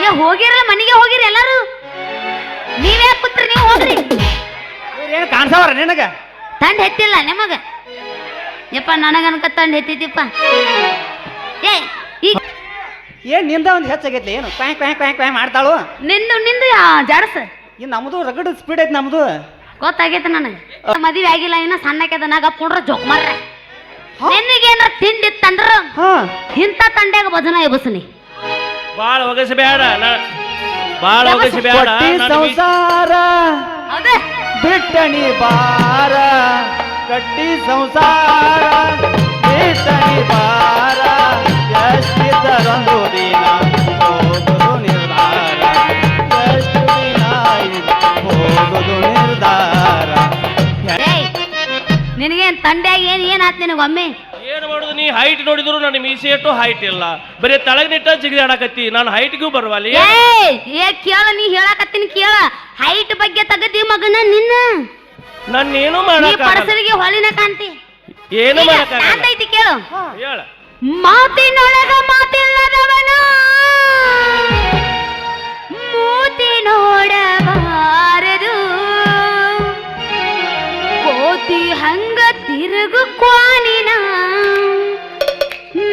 ಏ ಹೋಗಿರಲ್ಲ ಮನೆಗೆ ಹೋಗಿರಿ ಎಲ್ಲಾರು. ನೀವೇ ಕೂತ್ರಿ, ನೀವು ಹೋಗ್ರಿ. ಏನು ಕಾಣಿಸವರ ನಿನಗ ತಂಡ ಹೆತ್ತಿಲ್ಲ ನಿಮಗ? ಯಪ್ಪ ನನಗ ಅನ್ಕ ತಂಡ ಹೆತ್ತಿದ್ದೀಪ್ಪ. ಏ ಈಗ ಏನ್ ನಿಂದ ಒಂದು ಹೆಚ್ಚಾಗೈತಿ ಏನು ಕ್ವಾಯ್ ಕ್ವಾಯ್ ಕ್ವಾಯ್ ಕ್ವಾಯ್ ಮಾಡ್ತಾಳು. ನಿಂದು ಜಾಡಸ ಇನ್ನು ನಮ್ದು ರಗಡ್ ಸ್ಪೀಡ್ ಐತಿ ನಮ್ದು. ಗೊತ್ತಾಗೈತೆ ನನಗೆ. ಮದುವೆ ಆಗಿಲ್ಲ ಇನ್ನ ಸಣ್ಣಕ್ಕೆದ ನಾಗ ಕುಡ್ರ ಜೋಕ್ ಮಾರ್ರೆ. ನಿನಗೇನ ತಿಂಡಿತ್ತಂದ್ರ ಇಂಥ ತಂಡ್ಯಾಗ ಭಜನ ಎಬಸನಿ. ಬಾಳ ಒಗಸಬೇಡ, ಬಾಳ ಒಗಸಬೇಡ. ಸಂಸಾರ ಹೌದಾ ಬಿಟ್ಟಣಿ ಬಾರ, ಕಟ್ಟಿ ಸಂಸಾರ ಬಿಟ್ಟಣಿ ಬಾರ, ಎಷ್ಟಿದ್ದರೊಂದು ದಿನ ಹೋಗುದು ನಿರ್ಧಾರ, ಎಷ್ಟು ದಿನ ಹೋಗುದು ನಿರ್ಧಾರ. ನಿನಗೇನ್ ತಂಡ್ಯಾಗ ಏನಾತ್ ನಿನಗೊಮ್ಮೆ? ಏನ್ ಮಾಡುದು, ನೀ ಹೈಟ್ ನೋಡಿದ್ರು ನನ್ನ ಮೀಸೆಟ್ಟು ಹೈಟ್ ಇಲ್ಲ, ಬರೀ ತಳಗ್ನಿಟ್ಟ ಜಿಗಿದಾಡಕತ್ತಿ. ನಾನು ಹೈಟ್ಗೂ ಬರವಲ್ಲಿ. ಏ ಕೇಳ, ನೀ ಹೇಳಕತ್ತೀನಿ ಕೇಳ. ಹೈಟ್ ಬಗ್ಗೆ ತಗದಿ ಮಗನ ನಿನ್ನ. ನನ್ನೇನು ನೀ ಮಾಡಕ ಪರಸರಿಗೆ ಹೊಳಿನ ಕಾಂತಿ. ಏನು ಮಾಡಕ್ಕಾಗಲ್ಲ. ಐತಿ ಕೇಳು. ಹೇಳ. ಮಾತಿನೊಳಗ ಮಾತಿಲ್ಲದವನ ಮೂತಿ ನೋಡಬಾರದು, ಕೋತಿ ಹಂಗ ತಿರುಗು ಕ್ವಾನಿನ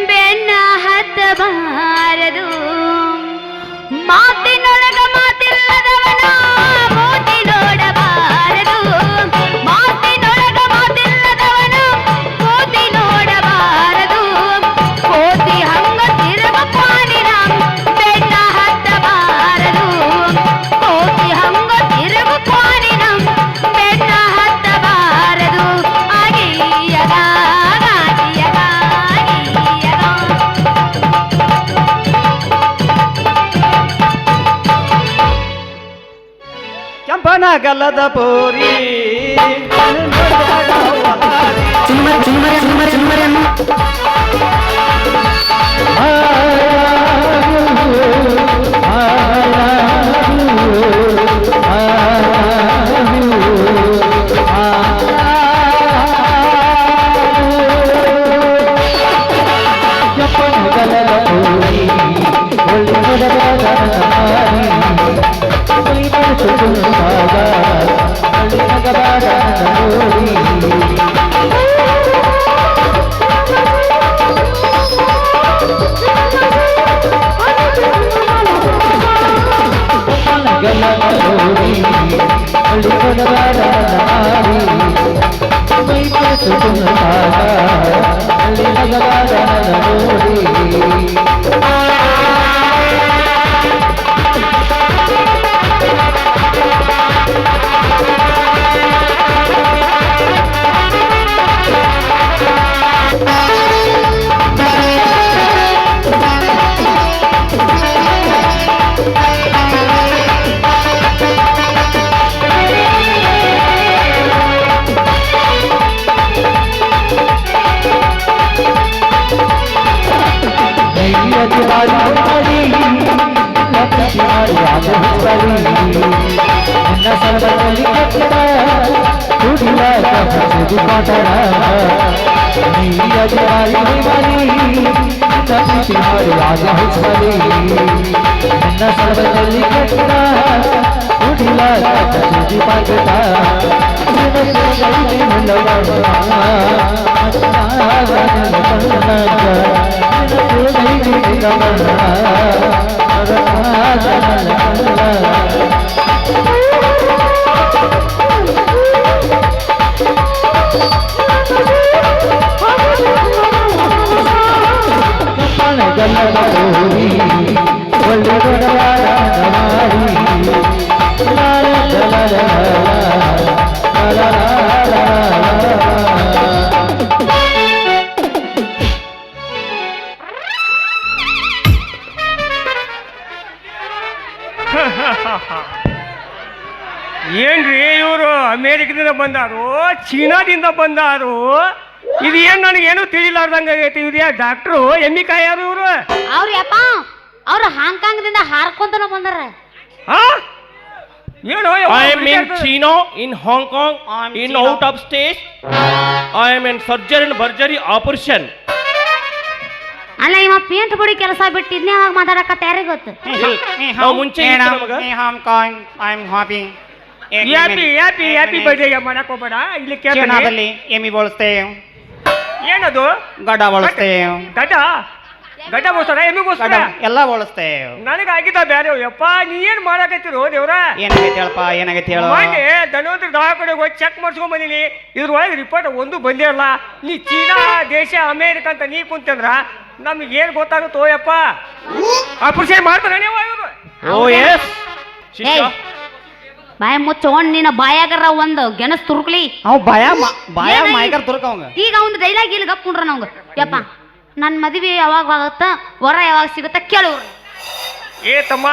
ಬೆನ್ನ ಹತ್ತಬಾರದು. ಮಾತಿನೊಳಗ ಮಾತಿಲ್ಲದವನ ಮೂತಿ ನೋಡಬಾರದು, ಮಾತಿನೊಳಗ ಮಾತಿಲ್ಲದವನ ಮೂತಿ ನೋಡಬಾರದು, ಕೋತಿ ಹಂಗ ತಿರುಗು ಕ್ವಾನಿನ ಬೆನ್ನ ಹತ್ತಬಾರದು, ಕೋತಿ ಹಂಗ ತಿರುಗು ಕ್ವಾನಿನ ಬೆನ್ನ ಹತ್ತಬಾರದು. ಆಗೀಯಗ ಆಗೀಯಗ ಆಗೀಯಗ. ಕೆಂಪನ ಗಲ್ಲದ ಪೋರಿ ಏನ್ರಿ ಇವರು ಅಮೇರಿಕದಿಂದ ಬಂದಾರು, ಚೀನಾದಿಂದ ಬಂದಾರು? ಇದು ಏನ್ ನನಗೇನು ತಿಳಿಲಾರ್ದಂಗ ಆಗೈತಿ. ಇವ್ರು ಯಾ ಡಾಕ್ಟ್ರು ಎಮ್ಮಿ ಕಾಯಾರು ಇವರು? ಅವ್ರ ಯಪ್ಪ ಅವ್ರು ಹಾಂಗ್ಕಾಂಗ್ದಿಂದ ಹಾರ್ಕೊಂತನ ಬಂದಾರ. ಏನು I am in China, in Hong Kong, in out of state. I am in surgery and surgery operation. ಅಲ್ಲ ಇವ ಪೇಂಟ್ ಬಡಿ ಕೆಲಸ ಬಿಟ್ಟು ಇದನ್ನೇ ಅವಾಗ ಮಾತಾಡಕತ್ತ ಯಾರಿಗೆ ಗೊತ್ತು ನಾವು ಮುಂಚೆ ಇತ್ತು ನಮಗ. ಹ್ಯಾಪಿ ಬರ್ಡೇ ಮಾಡಕ್ ಹೋಗ್ಬೇಡ ಇಲ್ಲಿ ಕೇಳ್ತೀನಿ. ಎಮ್ಮಿ ಬೋಳಿಸ್ತೇವೆ, ಏನದು ಗಡ್ಡ ಬೋಳಿಸ್ತೇವೆ, ಗಡ್ಡ ಬೋಸ್ತಾರ ಎಮ್ಮಿ ಬೋಸ್ತಾರ ಎಲ್ಲ ಬೋಳಿಸ್ತೇವೆ. ನನಗೆ ಆಗಿದ್ದ ಬ್ಯಾರೆ ಯಪ್ಪ ನೀ ಏನ್ ಮಾಡಕತ್ತಿರೋ ದೇವ್ರ. ಏನಾಗೈತೆ ಹೇಳಪ್ಪ, ಏನಾಗೈತೆ ಹೇಳು. ಮೊನ್ನೆ ಧನ್ವಂತರ ದವಾಖಾನೆ ಹೋಗಿ ಚೆಕ್ ಮಾಡ್ಸ್ಕೊಂಡ್ ಬಂದಿನಿ, ಇದ್ರೊಳಗೆ ರಿಪೋರ್ಟ್ ಒಂದು ಬಂದೇ ಇಲ್ಲ. ನೀ ಚೀನಾ ದೇಶ ಅಮೇರಿಕ ಅಂತ ನೀ ಕುಂತಂದ್ರ ನಮ್ಗೆ ಏನ್ ಗೊತ್ತಾಗುತ್ತೋ ಯಪ್ಪ. ಆಪರೇಷನ್ ಮಾಡ್ತಾರ ನೀವು ಇವರು. ಓ ಎಸ್ ಶಿಷ್ಯ ಬಾಯ ಮುಚ್ಚೋಣ್ ನಿನ್ನ ಬಾಯಾಗರ ಒಂದು ಗೆಣಸ್ ತುರುಕ್ಲಿ. ಅವ್ ಬಾಯ ಮಾಯ್ಕರ್ ತುರ್ಕ ಅವಂಗ. ಈಗ ಒಂದು ಡೈಲಾಗ್ ಇಲ್ಲಿ ಗಪ್ಕೊಂಡ್ರ ನಮ್ಗ ಯಪ್ಪ ನನ್ನ ಮದುವೆ ಯಾವಾಗ ಆಗುತ್ತ ವರ ಯಾವಾಗ ಸಿಗುತ್ತ ಕೇಳು. ಏ ತಮ್ಮ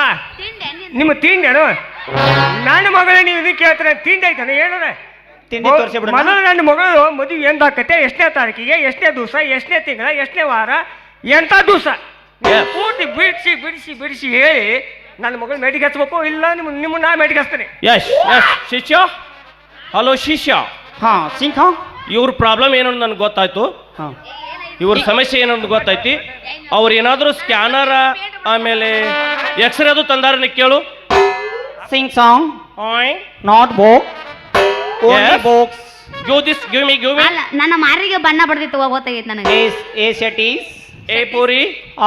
ನಿಮ್ಮ ತಿಂಡೇನು ನನ್ನ ಮಗಳ ನೀವು ಇದಕ್ಕೆ ಕೇಳ್ತಾರೆ ತಿಂಡಿ ಐತಾನೆ ಹೇಳೋಣ. ತಿಂಡಿ ತೋರಿಸಿ ಬಿಡ. ಮೊದಲು ನನ್ನ ಮಗಳು ಮದುವೆ ಎಂದಾಕತ್ತೆ, ಎಷ್ಟನೇ ತಾರೀಕಿಗೆ, ಎಷ್ಟನೇ ದಿವಸ, ಎಷ್ಟನೇ ತಿಂಗಳ, ಎಷ್ಟನೇ ವಾರ, ಎಂಥ ದಿವಸ ಪೂರ್ತಿ ಬಿಡಿಸಿ ಹೇಳಿ ನನ್ನ ಮಗಳು ಮೇಟಿಗೆ ಹಚ್ಬೇಕು. ಇಲ್ಲ ನಿಮ್ಮ ನಾ ಮೇಟಿಗೆ ಹಚ್ತೇನೆ. ಯಶ್ ಶಿಷ್ಯ. ಹಲೋ ಶಿಷ್ಯ. ಹಾ ಸಿಂಗ್ ಇವ್ರ ಪ್ರಾಬ್ಲಮ್ ಏನು ನನಗೆ ಗೊತ್ತಾಯ್ತು. ಹಾ ಇವ್ರ ಸಮಸ್ಯೆ ಏನಂತ ಗೊತ್ತೈತಿ. ಅವ್ರು ಏನಾದರೂ ಸ್ಕ್ಯಾನರ ಆಮೇಲೆ ಎಕ್ಸ್ರೇ ಅದು ತಂದಾರ ಕೇಳು. Sing song I not book only Yes. Books. Give this give me ಅಲ್ಲ ನನ್ನ ಮಾರಿಗೆ ಬಣ್ಣ ಬಡ್ದಿತ್ತು ಗೊತ್ತಾಗೈತೆ ನನಗೆ. ಎ ಸೆಟೀಸ್ ಏ ಪೂರಿ.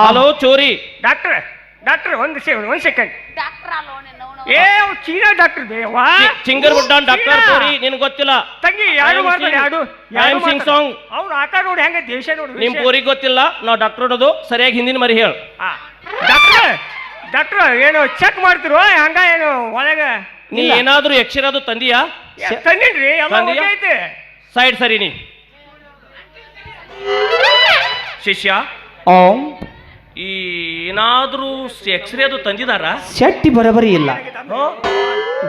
ಹಲೋ ಚೋರಿ. ಡಾಕ್ಟರ್ ಒಂದು ಸೆಕೆಂಡ್. ಏ ಚೀನಾ ಡಾಕ್ಟರ್ ಬೇವಾ ಚಿಂಗರ್ ಬುಡ್ಡಾನ್ ಡಾಕ್ಟರ್ ಪೂರಿ ನಿನಗೆ ಗೊತ್ತಿಲ್ಲ. ತಂಗಿ ಯಾರು ಮಾಡ್ತಾರೆ ಯಾರು ಸಿಂಗ್ ಸಾಂಗ್. ಅವ್ರು ಆಕಾರ ನೋಡಿ ಹೆಂಗ ದೇಶ ನೋಡಿ. ನಿಮ್ ಪೂರಿಗೆ ಗೊತ್ತಿಲ್ಲ, ನಾವು ಡಾಕ್ಟರ್ ನೋಡೋದು ಸರಿಯಾಗಿ ಹಿಂದಿನ ಮರಿ ಹೇಳು. ಡಾಕ್ಟರ್ ಏನು ಚೆಕ್ ಮಾಡ್ತಿರೋ ಹಂಗ ಏನು ಒಳಗ ನೀ ಏನಾದ್ರೂ ಎಕ್ಸ್ರೇ ಅದು ತಂದಿಯಾ? ತಂದಿನ್ರಿ ಎಲ್ಲ ತಂದಿಯಾ? ಐತೆ. ಸೈಡ್ ಸರಿ ನೀ ಶಿಷ್ಯ. ಈ ಏನಾದ್ರೂ ಎಕ್ಸ್ರೇ ಅದು ತಂದಿದಾರ? ಶೆಟ್ಟಿ ಬರಬರಿ ಇಲ್ಲ,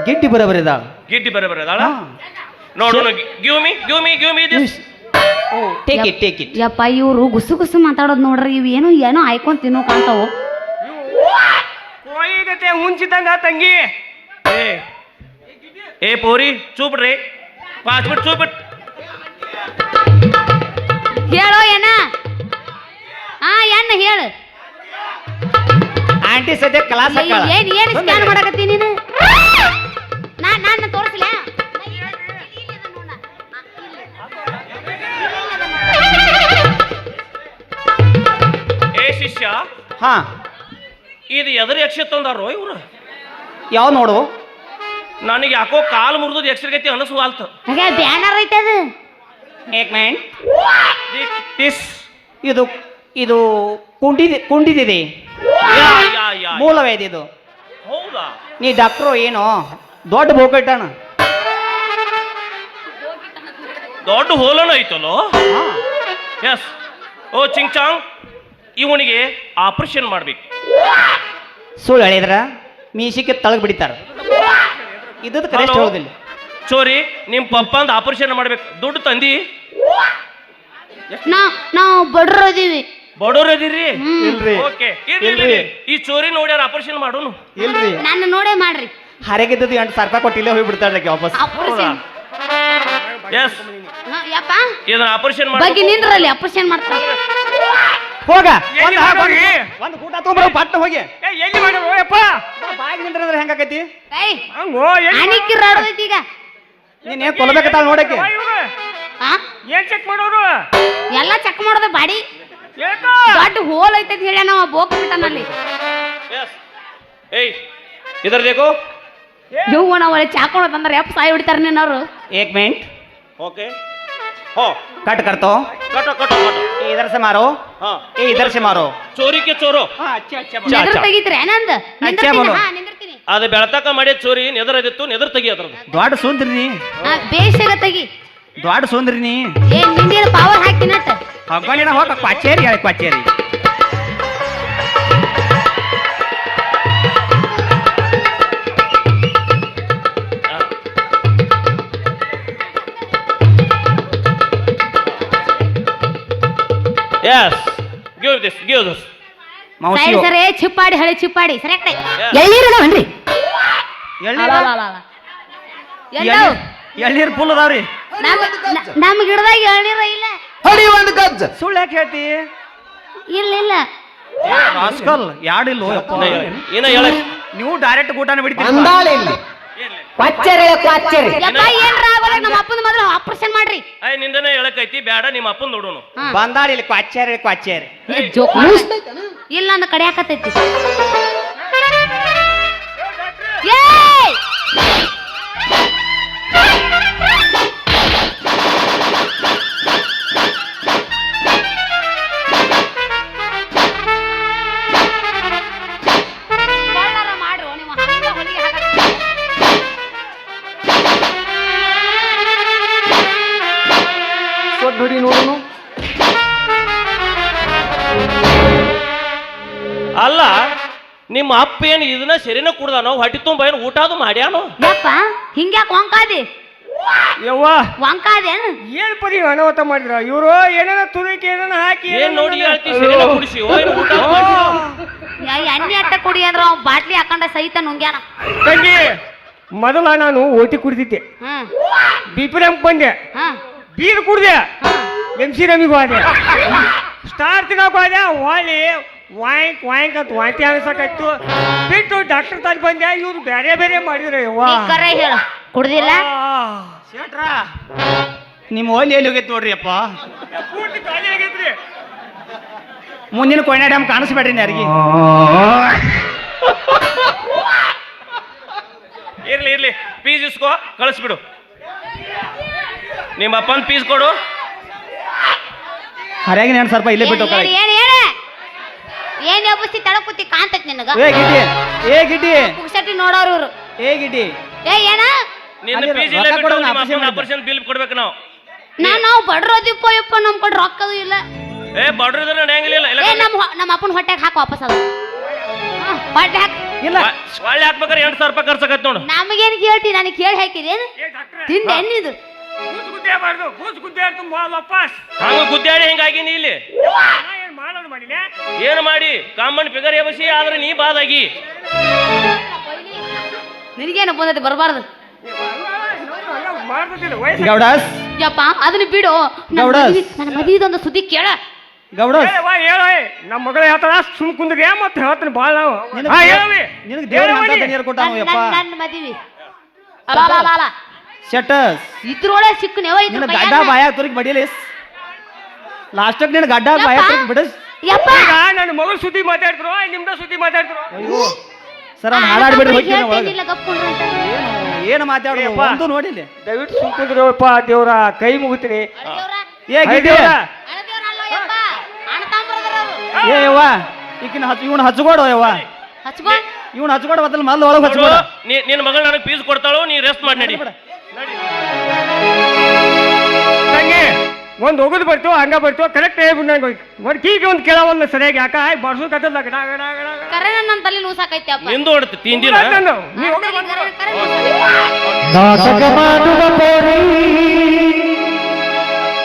ಗಿಡ್ಡಿ ಬರಬರಿ ಇದಾಳ. ಗಿಡ್ಡಿ ಬರಬರ ಅದಾಳ. ನೋಡು give me this. Take it. ಯಪ್ಪ ಇವ್ರು ಗುಸು ಮಾತಾಡೋದು ನೋಡ್ರಿ, ಇವ್ ಏನೋ ಆಯ್ಕೊಂಡ್ ತಿನ್ನೋ ಕಾಣ್ತಾವು. ಕೋಳಿಗತೆ ಹುಂಚಿದಂಗ ತಂಗಿ. ಏ ಪೋರಿ ಚೂಬಿಡ್ರಿ, 5 ಮಿನಿಟ್ ಚೂಬಿಟ್. ಹೇಳೋ ಏನ ಏನ್ ಹೇಳು. ಆಂಟಿ ಸದ್ಯ ಕ್ಲಾಸ್ ಏನ್ ಸ್ಕ್ಯಾನ್ ಮಾಡಕತ್ತಿ ನೀನು? ನಾನು ತೋರಿಸ್ಲ. ಏ ಶಿಷ್ಯ, ಹಾ ಇದು ಎದುರು ಯಕ್ಷ ತಂದಾರೋ ಇವ್ರು? ಯಾವ ನೋಡು. ನನಗೆ ಯಾಕೋ ಕಾಲು ಮುರಿದು ಎಕ್ಸ್ರೇ ಗತಿ ಅನಿಸುವಾಲ್ತು. ಬ್ಯಾನರ್ ಐತೆ ಅದು. ಏಕ್ ಮಿನಿಟ್. ದಿಸ್ ಇದು ಕುಂಡಿದಿದೆ, ಮೂಲವೇದ ಇದು. ಹೌದಾ? ನೀ ಡಾಕ್ಟ್ರು ಏನೋ ದೊಡ್ಡ ಬೋಕಟ್ಟಾನ. ದೊಡ್ಡ ಹೋಲನ ಐತಲ್ಲೋ. ಎಸ್. ಓ ಚಿಂಗ್ ಚಾಂಗ್, ಇವನಿಗೆ ಆಪರೇಷನ್ ಮಾಡ್ಬೇಕು. ಸುಳ್ಳು ಹೇಳಿದ್ರ ಮೀಸಿಗೆ ತಳಗ್ ಬಿಡಿತಾರ. ಇದಕ್ಕೆ ಕರೆಕ್ಟ್ ಹೇಳೋದಿಲ್ಲ. ಚೋರಿ, ನಿಮ್ ಪಪ್ಪಂದ ಆಪರೇಷನ್ ಮಾಡ್ಬೇಕು. ದುಡ್ಡು ತಂದಿ? ನಾವು ಬಡ್ರದೀವಿ. ಬಡೋರ್ ಅದಿರಿ? ಇಲ್ರಿ. ಓಕೆ, ಇಲ್ರಿ. ಈ ಚೋರಿ ನೋಡ್ಯಾರ ಆಪರೇಷನ್ ಮಾಡೋನು? ಇಲ್ರಿ. ನನ್ನ ನೋಡೇ ಮಾಡ್ರಿ. ಹರಗಿದ್ದದು 8,000 ರೂಪಾಯಿ ಕೊಟ್ಟಿಲ್ಲ ಹೋಗಿ ಬಿಡ್ತಾಳೆ ವಾಪಸ್. ಆಪರೇಷನ್ ಎಸ್. ಯಪ್ಪ ಇದನ್ನ ಆಪರೇಷನ್ ಮಾಡಿ ಬಗ್ಗೆ ನಿಂದ್ರಲ್ಲಿ ಆಪರೇಷನ್ ಮಾಡ್ತಾರ. ಹೋಗ ಒಂದು ಊಟ ತೊಗೊಂಬರೋ ಪಟ್ಟ ಹೋಗಿ. ಎಲ್ಲಿ ಮಾಡೋದು ಯಪ್ಪ? ಬಾಯಿಗೆ ನಿಂದ್ರಂದ್ರೆ ಹೆಂಗಾಕೈತಿ? ಹಂಗೋ ಅನಿಕ್ಕಿ ರಾಡೋದೈತಿ ಈಗ. ನೀನ್ ಕೊಲ್ಲಬೇಕತ್ತಾಳ ನೋಡಕ್ಕೆ. ಏನ್ ಚೆಕ್ ಮಾಡೋರು? ಎಲ್ಲ ಚೆಕ್ ಮಾಡೋದು ಬಾಡಿ. ದೊಡ್ಡ ಹೋಲ್ ಐತೆ ಅಂತ ಹೇಳ ನಾವು ಬೋಕ್ ಬಿಟ್ಟನಲ್ಲಿ. ಏಯ್ ಇದರ ದೇಕೋ. ಇವು ನಾವು ಒಳ್ಳೆ ಚಾಕೊಂಡು ತಂದ್ರೆ ಯಪ್ಪ ಸಾಯಿ ಹೊಡಿತಾರೆ ನೀನವ್ರು. एक मिनट. ओके. हो कट कर तो. कटो कटो कटो. ये इधर से मारो. हाँ. ये इधर से मारो. चोरी के चोरो. हाँ अच्छा अच्छा. ನೆದ್ರ ತೆಗಿತ್ರಿ ಏನಂದ? बोलो. ಹಾ ನಿಂದಿರ್ತೀನಿ. ಅದು ಬೆಳತಕ ಮಾಡಿ ಚೋರಿ ನೆದರದಿತ್ತು, ನೆದರ್ ತೆಗಿ ಅದ್ರದ್ದು. ದ್ವಾಡ ಸೋಂದ್ರಿ ನೀ. ಹಾ ಬೇಷಗ ತೆಗಿ. ದ್ವಾಡ ಸೋಂದ್ರಿ ನೀ. ಏ ನಿಂದಿರ ಪವರ್ ಹಾಕಿನಟ್. ಹಗ್ಗಣಿನ ಹೋಗ ಕ್ವಾಚೇರಿ ಹೇಳಿ ಕ್ವಾಚೇರಿ. Yes. Give this. ಸೈಡ್ ಸರಿ ಚಿಪ್ಪಾಡಿ ಹಳಿ ಚಿಪ್ಪಾಡಿ ಸರಿ ಕಡೆ ಎಳ್ಳೀರದವನ್ರಿ. ಎಳ್ನೀರು ಫುಲ್ ಅದಾವ್ರಿ. ನಮ್ಮ ಗಿಡದಾಗ ಎಳ್ಳೀರ ಇಲ್ಲ. ಸುಳ್ಳು ಯಾಕೆ ಹೇಳ್ತಿ? ಇಲ್ಲ ಇಲ್ಲ ರಾಸ್ಕಲ್ ಯಾಡಿಲ್ಲೋ ಯಪ್ಪ ಏನ ಹೇಳಕ್ ನೀವು ಡೈರೆಕ್ಟ್ ಊಟನ ಬಿಡ್ತೀರಿ ಯಪ್ಪ ಏನ್ರ ಆಗೋಲ್ಲ ನಮ್ಮ ಅಪ್ಪನ ಮೊದಲು ಆಪರೇಷನ್ ಮಾಡ್ರಿ ನಿಂದನೇ ಹೇಳಕೈತಿ ಬೇಡ ನಿಮ್ಮ ಅಪ್ಪನ್ ನೋಡೋನು ಬಂದಾಳ ಇಲ್ಲಿ ಕ್ವಾಚೇರಿ ಜೋಕ್ ಇಲ್ಲ ಅಂದ ಕಡೆ ಹಾಕತೈತಿ ಏಯ್ ಮಾಡ್ರು ನೀವು ಹಂಗ ಹೊಲಿಗೆ ನೋಡಿ ನೋಡೋನು ಅಲ್ಲ ನಿಮ್ಮ ಅಪ್ಪ ಏನು ಇದನ್ನ ಸರಿನ ಕುಡ್ದಾನೋ ಹೊಟ್ಟಿ ತುಂಬ ಏನು ಊಟ ಅದು ಮಾಡ್ಯಾನೋ ಯಪ್ಪ ಹಿಂಗ್ಯಾಕ್ ವಂಕಾದಿ ಯವ್ವ ವಂಕಾದೇನು ಏನ್ ಪರಿ ಅನಾಹುತ ಮಾಡಿದ್ರ ಇವರು ಏನೇನ ತುರಿಕೆ ಏನೇನ ಹಾಕಿ ಏನ್ ನೋಡಿ ಹೇಳ್ತಿ ಸರಿನ ಕುಡಿಸಿ ಊಟ ಅದು ಮಾಡ್ಸಿರೋ? ಎಣ್ಣೆ ಅಟ್ಟ ಕುಡಿ ಅಂದ್ರ ಅವ್ ಬಾಟ್ಲಿ ಹಾಕೊಂಡ ಸಹಿತ ನುಂಗ್ಯಾನ ತಂಗಿ ಮೊದಲ ನಾನು ಓಟಿ ಕುಡಿದಿದ್ದೆ ಹ್ಮ್ ಬಿಪಿರಂ ಬಂದೆ ಹ್ಮ್ ಬೀರ್ ಕುಡ್ದೆ MC ರಮಿಗೂ ಹೋದೆ ಸ್ಟಾರ್ ತಿನ್ನಕ್ ಹೋದೆ ಹೊಳಿ ವಾಂಕ್ ವಾಂಕ್ ಅಂತ ವಾಂತಿ ಅನ್ಸಕಾಯ್ತು ಬಿಟ್ಟು ಡಾಕ್ಟರ್ ತಾಲಿ ಬಂದೆ ಇವ್ರು ಬೇರೆ ಬೇರೆ ಮಾಡಿದ್ರೆ ಯವ್ವ ನೀ ಕರೆ ಹೇಳ ಕುಡ್ದಿಲ್ಲ ಶೇಟ್ರ ನಿಮ್ಮ ಓಲಿ ಎಲ್ಲಿ ಹೋಗೈತಿ ನೋಡ್ರಿ ಅಪ್ಪ ಪೂರ್ತಿ ಖಾಲಿ ಆಗೈತ್ರಿ ಮುಂದಿನ ಕೊಯ್ನಾ ಡ್ಯಾಮ್ ಕಾಣಿಸ್ಬೇಡ್ರಿ ಯಾರಿಗೆ ಇರ್ಲಿ ಇರ್ಲಿ ಪೀಸ್ ಇಸ್ಕೋ ಕಳಿಸ್ಬಿಡು ನಿಮ್ಮ ಅಪ್ಪನ ಪೀಸ್ ಕೊಡು ಹರ್ಯಾಗಿ 2,000 ರೂಪಾಯಿ ಇಲ್ಲೇ ಬಿಟ್ಟು ಹೋಗ್ತಾರೆ ಏನ್ ಎಬ್ಬಸ್ತಿ ತಳ ಕೂತಿ ಕಾಂತೈತಿ ನಿನಗ ಏ ಗಿಡ್ಡಿ ಪುಕ್ಸಟಿ ನೋಡೋರು ಇವ್ರು ಏ ಗಿಡ್ಡಿ ಏನ ನಿನ್ನ ಅಲ್ಲಿ ಪೀಸ್ ರೊಕ್ಕ ಇಲ್ಲೇ ಬಿಟ್ಟು ಕೊಡೋಣ, ನಿಮ್ಮ ಆಪರೇಷನ್ ಅಪ್ಪನ ಆಪರೇಷನ್ ಬಿಲ್ ಕೊಡ್ಬೇಕು ನಾವು ನಾವು ಬಡ್ರೋದಿಪ್ಪ ಯಪ್ಪ ನಮ್ ಕಡೆ ರೊಕ್ಕದು ಇಲ್ಲ ಬಡ್ರು ಇದ್ರೆ ನಡೆಯಂಗಿಲ್ಲ ಇಲ್ಲ ಏ ನಮ್ಮ ಅಪ್ಪನ ಹೊಟ್ಟೆಗೆ ಹಾಕು ವಾಪಸ್ ಅದು ಹೊಟ್ಟೆ ಹಾಕ್ ಇಲ್ಲ ಒಳ್ಳೆ ಹಾಕ್ಬೇಕಾರೆ 2,000 ರೂಪಾಯಿ ಖರ್ಚಾಗತ್ತೆ ನೋಡು ನಮಗೇನು ಕೇಳ್ತಿ ನನಗೆ ಕೇಳಿ ಹಾಕಿದೇನು ತಿಂದೆ ಎನ್ನಿದು ಕೂಸು ಗುದ್ದೆ ಆಡ್ತು ವಾಪಸ್ ಹಂಗ ಗುದ್ದಾಡಿ ಹಿಂಗಾಗಿ ಇಲ್ಲಿ ನಾ ಏನ್ ಮಾಡೋದು ಮಾಡಿಲ್ಲ ಏನು ಮಾಡಿ ಕಾಮನ್ ಫಿಗರ್ ಎಬಸಿ ಆದ್ರೆ ನೀ ಬಾದಾಗಿ ನಿನಗೇನು ಬಂದೈತಿ ಬರಬಾರ್ದು ಮಾಡ್ತಿಲ್ಲ ವಯಸ್ಸು ಗೌಡಸ್ ಯಪ್ಪ ಅದನ್ನ ಬಿಡು ನನ್ನ ಮದುವೆದೊಂದು ಸುದ್ದಿ ಕೇಳ ಗೌಡಸ್ ಹೇಳ ನಮ್ಮ ಮಗಳ ಹೇಳ್ತಾಳ ಸುಮ್ ಕುಂದ್ರಿ ಮತ್ತೆ ಹೇಳ್ತಾನೆ ಬಾಳ ನಾವು ನಿನಗೆ ದೇವ್ರ ಅಂತ ದನಿಯರ್ ಕೊಟ್ಟಾನು ಯಪ್ಪ ನನ್ನ ಮದುವೆ ಅಲ್ಲ ಶೆಟ್ಟಸ್ ಇದ್ರೊಳಗೆ ಸಿಕ್ಕನೇವ ನಿನ್ನ ಗಡ್ಡ ಬಾಯಾಗ ತುರಿಕ್ ಬಡಿಯಲಿ ಲಾಸ್ಟಕ್ ನಿನ್ನ ಗಡ್ಡ ಬಾಯಾಗ ತುರಿಕ್ ಬಿಡಸ್ ಯಪ್ಪ ಈಗ ನನ್ನ ಮಗಳ ಸುದ್ದಿ ಮಾತಾಡ್ತಿರೋ ನಿಮ್ದ ಸುದ್ದಿ ಮಾತಾಡ್ತಿರೋ ಅಯ್ಯೋ ಸರ್ ಅವ್ನು ಹಾಡಾಡ್ಬಿಡ್ರಿ ಹೋಗ್ತೀನಿ ಒಳಗೆ ಹೇಳ್ತೇನಿಲ್ಲ ಗಪ್ಕೊಂಡ್ರೆ ಅಂತ ಏನು ಮಾತಾಡೋದು ಅಯ್ಯಪ್ಪ. ಒಂದು ನೋಡಿಲ್ಲ ದಯವಿಟ್ಟು ಸುಮ್ ಕುಂದ್ರಪ್ಪ ದೇವ್ರ ಕೈ ಮುಗಿತೀನಿ ಅಳದೇವ್ರ ಏ ಗಿಡ್ಡಿ ಅಳದೇವ್ರ ಅಲ್ಲೋ ಯಪ್ಪ ಅಣ್ಣ ತಾಂಬ್ರದರ ಅವರು ಏ ಯವ್ವ ಈಕಿನ ಇವನು ಹಚ್ಕೊಡು ಯವ್ವ ಹಚ್ಕೊ ಇವನು ಹಚ್ಕೊಡು ಬದಲು ಮಲ್ಲು ಒಳಗೆ ಹಚ್ಕೊಡು ನಿನ್ನ ಮಗಳು ನನಗೆ ಪೀಸ್ ಕೊಡ್ತಾಳು ನೀ ರೆಸ್ಟ್ ಮಾಡಿ ನಡಿ ತಂಗಿ ಒಂದ್ ಹೋಗುದು ಬರ್ತು ಹಂಗ ಬರ್ತು ಕರೆಕ್ಟ್ ಹೇಳ್ಬಿಟ್ಟು ನಂಗೆ ಒಂದು ಕೀಗೆ ಒಂದು ಕೇಳವಲ್ಲ ಸರಿಯಾಗಿ ಯಾಕ ಬರ್ಸು ಕತ್ತಲ್ಲ ಕರೆ ನನ್ನ ತಲೆ ಲೂಸಾಕೈತಿ ಅಪ್ಪ ನಿಂದು ಹೊಡ್ತು ತಿಂದಿಲ್ಲ ನೀವು ಹೋಗಿ ಕರೆ ಲೂಸಾಕೈತಿ. ನಾಟಕ ಮಾಡುವ ಪೋರಿ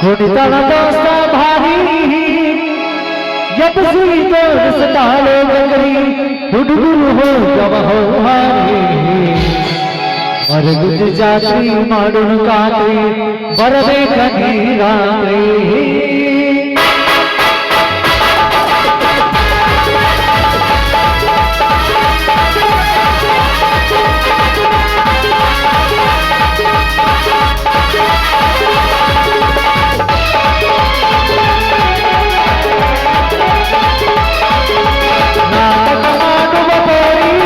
ಕುಣಿತಳ ದೋಸ್ತ ಭಾರಿ ಎಬ್ಬಸಿ ತೋರಿಸ್ತಾಳೆ ಬಗರಿ ಹುಡುಗರು ಹೋಗವ ಹಾರಿ ಮರಗುದು ಜಾತ್ರಿ ಮಾಡೋಣ ಖಾತ್ರಿ ಬರಬೇಕ ನೀರಾತ್ರಿ ನಾಟಕ ಮಾಡುವ ಪೋರಿ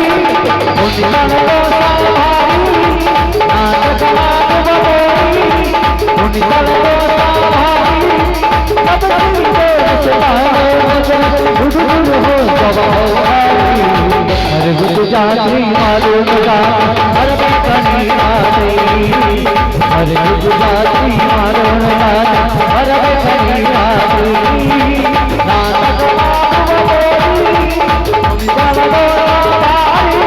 ಕುಣಿತಳ ದೋಸ್ತ ಭಾರಿ ನಾಟಕ ಮಾಡುವ ಪೋರಿ ಕುಣಿತಳ ದೋಸ್ತ ಭಾರಿ ಎಬ್ಬಸಿ ತೋರಿಸ್ತಾಳೆ ಬಗರಿ ಹುಡುಗರು ಹೋಗವ ಹಾರಿ ಮರಗುದು ಜಾತ್ರಿ ಮಾಡೋಣ ಬರಬೇಕ ನೀರಾತ್ರಿ ಮರಗುದು ಜಾತ್ರಿ ಮಾಡೋಣ ಬರಬೇಕ ನೀರಾತ್ರಿ ನಾಟಕ ಮಾಡುವ ಪೋರಿ ಕುಣಿತಳ ದೋಸ್ತ ಭಾರಿ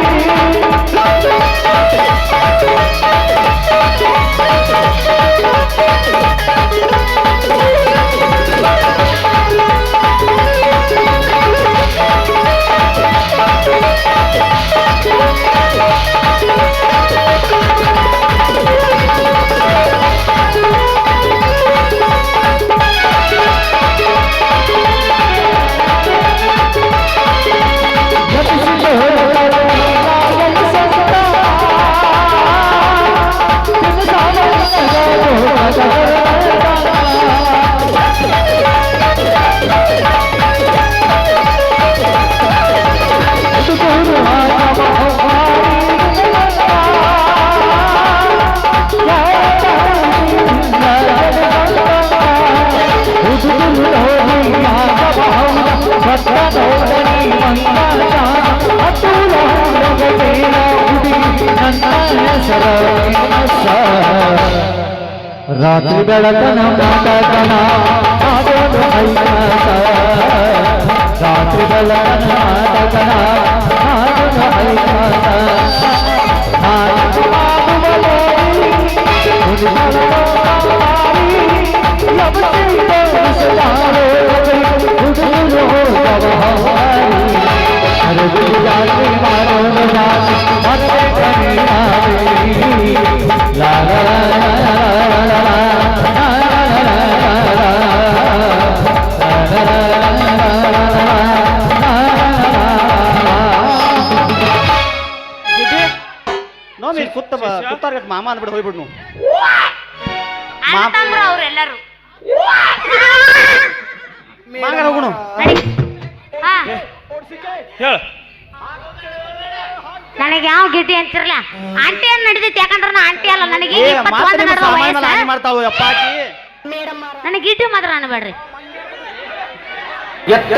ನನ್ನ ಹೆಸರ ವೀನಸ. ರಾತ್ರಿ ಬೆಳಕನ ನಾಟಕನ ಆಗೋದು ಐಕಸ. ರಾತ್ರಿ ಬೆಳಕನ ನಾಟಕನ ಆಗೋದು ಐಕಸ. ನೋಮಿ ಕುತ್ತಾರ ಮಾಮ ಅಂದ್ಬಿಟ್ಟು ಹೋಗ್ಬಿಡ್ನು. ಅಂತಂದ್ರು ಅವ್ರೆಲ್ಲರೂ ಮಾಂಗಾರ ಹೋಗುಣು. ಹಾ ಹೇಳ ನನಗೆ ಯಾವ ಗಿಟ್ಟಿ ಅಂತಿರಲ್ಲ ಆಂಟಿ ಏನ್ ನಡೀತೈತಿ, ಯಾಕಂದ್ರೆ ನಾ ಆಂಟಿ ಅಲ್ಲ, ನನಗೆ ಏ, 21 ಮಾತ್ರ ನಿಮ್ಮ ನಡೆದ ಸಾಮಾನ್ಯ ವಯಸ್ಸು. ಹಾನಿ ಮಾಡ್ತಾವು ಯಪ್ಪ ಆಕಿ. ನನಗೆ ಗಿಟ್ಟಿ ಮಾತ್ರ ಅನ್ಬೇಡ್ರಿ. ಎತ್ತ